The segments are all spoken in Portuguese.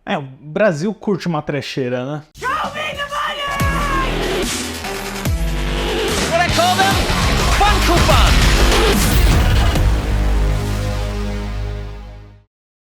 O Brasil curte uma trecheira, né? Show me the money! What I call them? Fun coupons!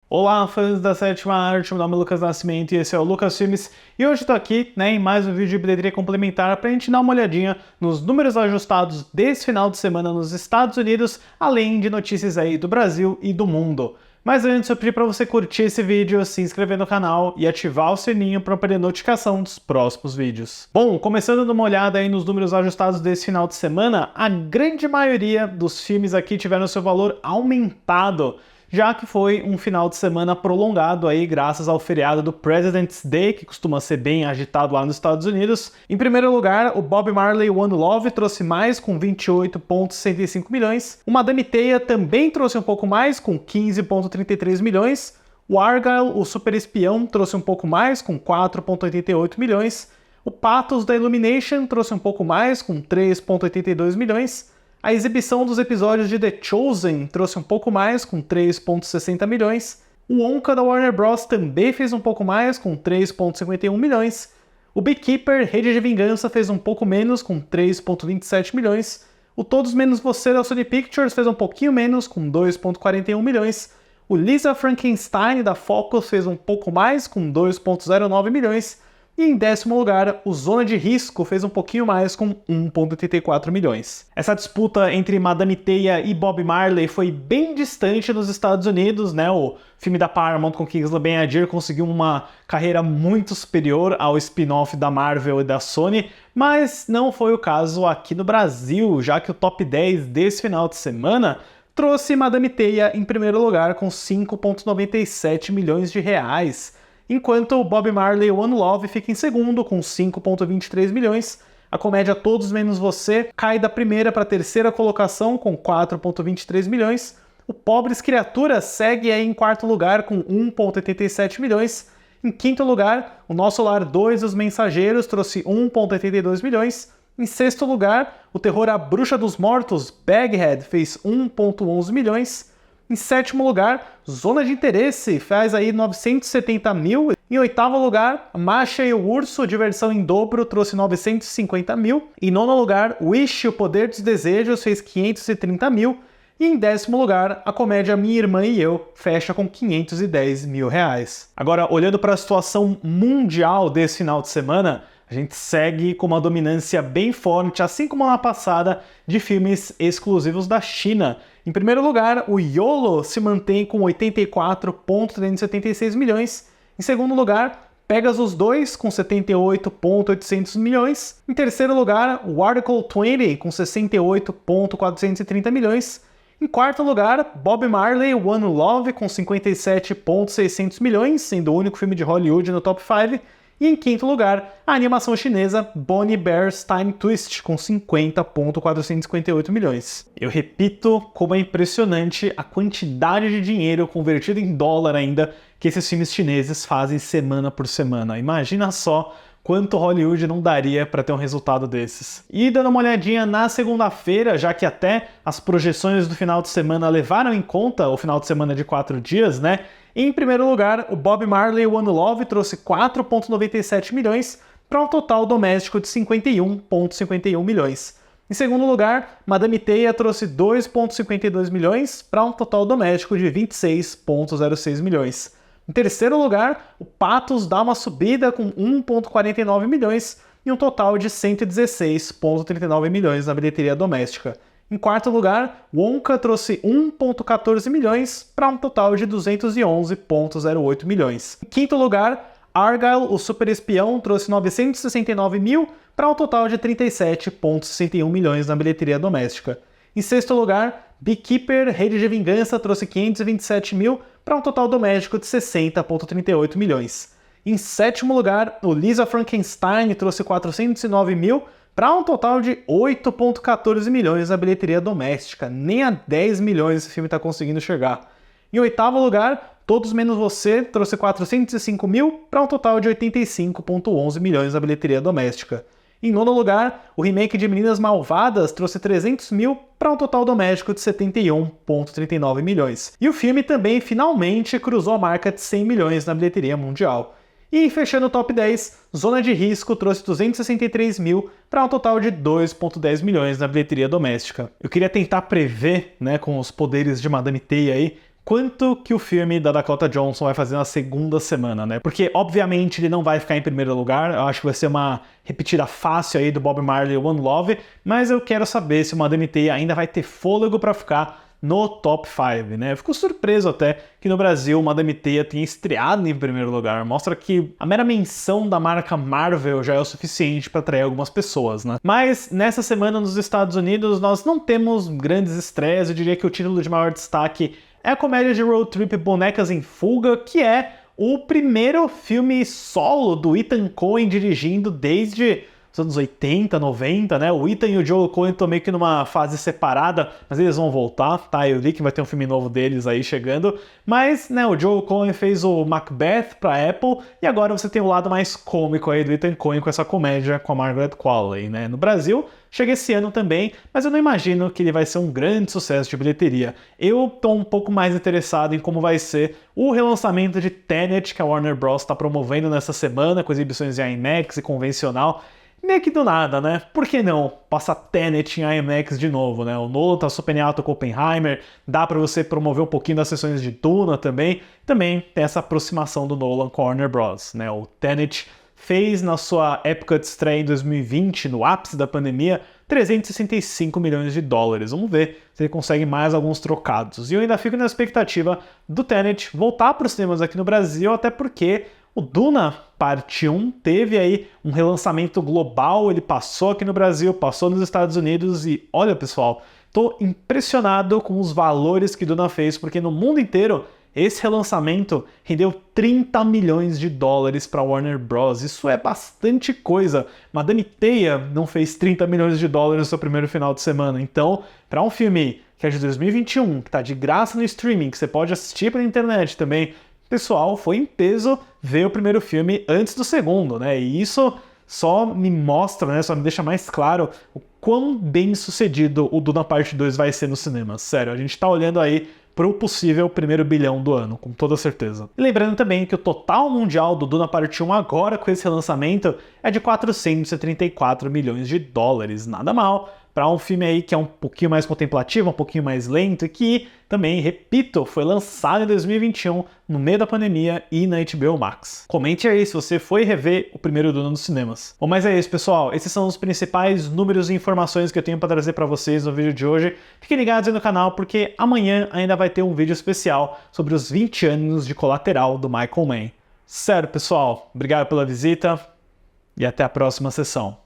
Olá, fãs da sétima arte, meu nome é Lucas Nascimento e esse é o Lucas Filmes. E hoje eu tô aqui, em mais um vídeo de bilheteria complementar pra gente dar uma olhadinha nos números ajustados desse final de semana nos Estados Unidos, além de notícias aí do Brasil e do mundo. Mas antes eu pedi para você curtir esse vídeo, se inscrever no canal e ativar o sininho para perder notificação dos próximos vídeos. Bom, começando a dar uma olhada aí nos números ajustados desse final de semana, a grande maioria dos filmes aqui tiveram seu valor aumentado, já que foi um final de semana prolongado aí graças ao feriado do President's Day, que costuma ser bem agitado lá nos Estados Unidos. Em primeiro lugar, o Bob Marley One Love trouxe mais com 28,65 milhões. O Madame Teia também trouxe um pouco mais com 15,33 milhões. O Argylle, o Super Espião, trouxe um pouco mais com 4,88 milhões. O Pathos da Illumination trouxe um pouco mais com 3,82 milhões. A exibição dos episódios de The Chosen trouxe um pouco mais, com 3,60 milhões. O Wonka da Warner Bros. Também fez um pouco mais, com 3,51 milhões. O Beekeeper, Rede de Vingança, fez um pouco menos, com 3,27 milhões. O Todos Menos Você da Sony Pictures fez um pouquinho menos, com 2,41 milhões. O Lisa Frankenstein da Focus fez um pouco mais, com 2,09 milhões. E em décimo lugar, o Zona de Risco fez um pouquinho mais com 1,84 milhões. Essa disputa entre Madame Teia e Bob Marley foi bem distante nos Estados Unidos, né? O filme da Paramount com Kingsley Ben-Adir conseguiu uma carreira muito superior ao spin-off da Marvel e da Sony, mas não foi o caso aqui no Brasil, já que o top 10 desse final de semana trouxe Madame Teia em primeiro lugar com 5,97 milhões de reais. Enquanto o Bob Marley One Love fica em segundo com 5,23 milhões, a comédia Todos Menos Você cai da primeira para a terceira colocação com 4,23 milhões, o Pobres Criaturas segue aí em quarto lugar com 1,87 milhões, em quinto lugar, o Nosso Lar 2 Os Mensageiros trouxe 1,82 milhões, em sexto lugar, o terror A Bruxa dos Mortos, Baghead, fez 1,11 milhões, em sétimo lugar, Zona de Interesse, faz aí 970 mil. Em oitavo lugar, Masha e o Urso, Diversão em Dobro, trouxe 950 mil. Em nono lugar, Wish, O Poder dos Desejos, fez 530 mil. E em décimo lugar, a comédia Minha Irmã e Eu fecha com 510 mil reais. Agora, olhando para a situação mundial desse final de semana, a gente segue com uma dominância bem forte, assim como na passada, de filmes exclusivos da China. Em primeiro lugar, o YOLO se mantém com 84,376 milhões. Em segundo lugar, Pegasus 2 com 78,800 milhões. Em terceiro lugar, o Article 20 com 68,430 milhões. Em quarto lugar, Bob Marley One Love com 57,600 milhões, sendo o único filme de Hollywood no top 5. E em quinto lugar, a animação chinesa Bonnie Bear's Time Twist, com 50,458 milhões. Eu repito como é impressionante a quantidade de dinheiro convertido em dólar ainda que esses filmes chineses fazem semana por semana. Imagina só quanto Hollywood não daria para ter um resultado desses. E dando uma olhadinha na segunda-feira, já que até as projeções do final de semana levaram em conta o final de semana de 4 dias, né? Em primeiro lugar, o Bob Marley One Love trouxe 4,97 milhões para um total doméstico de 51,51 milhões. Em segundo lugar, Madame Teia trouxe 2,52 milhões para um total doméstico de 26,06 milhões. Em terceiro lugar, o Pathos dá uma subida com 1,49 milhões e um total de 116,39 milhões na bilheteria doméstica. Em quarto lugar, Wonka trouxe 1,14 milhões para um total de 211,08 milhões. Em quinto lugar, Argylle, o Super Espião, trouxe 969 mil para um total de 37,61 milhões na bilheteria doméstica. Em sexto lugar, Beekeeper, Rede de Vingança, trouxe 527 mil para um total doméstico de 60,38 milhões. Em sétimo lugar, o Lisa Frankenstein trouxe 409 mil para um total de 8,14 milhões na bilheteria doméstica. Nem a 10 milhões esse filme está conseguindo chegar. Em oitavo lugar, Todos Menos Você trouxe 405 mil para um total de 85,11 milhões na bilheteria doméstica. Em nono lugar, o remake de Meninas Malvadas trouxe 300 mil para um total doméstico de 71,39 milhões. E o filme também finalmente cruzou a marca de 100 milhões na bilheteria mundial. E fechando o top 10, Zona de Risco trouxe 263 mil para um total de 2,10 milhões na bilheteria doméstica. Eu queria tentar prever, né, com os poderes de Madame Teia aí, quanto que o filme da Dakota Johnson vai fazer na segunda semana, né? Porque, obviamente, ele não vai ficar em primeiro lugar, eu acho que vai ser uma repetida fácil aí do Bob Marley One Love, mas eu quero saber se o Madame Teia ainda vai ter fôlego para ficar no top 5, né? Eu fico surpreso até que no Brasil Madame Teia tenha estreado em primeiro lugar. Mostra que a mera menção da marca Marvel já é o suficiente para atrair algumas pessoas, né? Mas nessa semana nos Estados Unidos nós não temos grandes estreias. Eu diria que o título de maior destaque é a comédia de road trip Bonecas em Fuga, que é o primeiro filme solo do Ethan Coen dirigindo desde os anos 80, 90, né? O Ethan e o Joel Coen estão meio que numa fase separada, mas eles vão voltar, tá? Eu li que vai ter um filme novo deles aí chegando. Mas, né, o Joel Coen fez o Macbeth pra Apple, e agora você tem o lado mais cômico aí do Ethan Coen com essa comédia com a Margaret Qualley, né? No Brasil, chega esse ano também, mas eu não imagino que ele vai ser um grande sucesso de bilheteria. Eu tô um pouco mais interessado em como vai ser o relançamento de Tenet, que a Warner Bros. Está promovendo nessa semana, com exibições em IMAX e convencional. Meio que do nada, né? Por que não passar Tenet em IMAX de novo, né? O Nolan tá super em alta com Oppenheimer, dá pra você promover um pouquinho das sessões de Duna também. Também tem essa aproximação do Nolan com a Warner Bros., né? O Tenet fez na sua época de estreia em 2020, no ápice da pandemia, 365 milhões de dólares. Vamos ver se ele consegue mais alguns trocados. E eu ainda fico na expectativa do Tenet voltar para os cinemas aqui no Brasil, até porque o Duna Parte 1 teve aí um relançamento global, ele passou aqui no Brasil, passou nos Estados Unidos e olha, pessoal, tô impressionado com os valores que Duna fez, porque no mundo inteiro esse relançamento rendeu 30 milhões de dólares para Warner Bros. Isso é bastante coisa. Madame Teia não fez 30 milhões de dólares no seu primeiro final de semana. Então, para um filme que é de 2021, que está de graça no streaming, que você pode assistir pela internet também, pessoal, foi em peso ver o primeiro filme antes do segundo, né? E isso só me mostra, né? Só me deixa mais claro o quão bem sucedido o Duna Parte 2 vai ser no cinema. Sério, a gente tá olhando aí para o possível primeiro bilhão do ano, com toda certeza. E lembrando também que o total mundial do Duna Parte 1 agora com esse relançamento é de 434 milhões de dólares. Nada mal para um filme aí que é um pouquinho mais contemplativo, um pouquinho mais lento e que também, repito, foi lançado em 2021, no meio da pandemia e na HBO Max. Comente aí se você foi rever o primeiro Duna nos cinemas. Bom, mas é isso, pessoal. Esses são os principais números e informações que eu tenho para trazer para vocês no vídeo de hoje. Fiquem ligados aí no canal porque amanhã ainda vai ter um vídeo especial sobre os 20 anos de Colateral do Michael Mann. Sério, pessoal, obrigado pela visita e até a próxima sessão.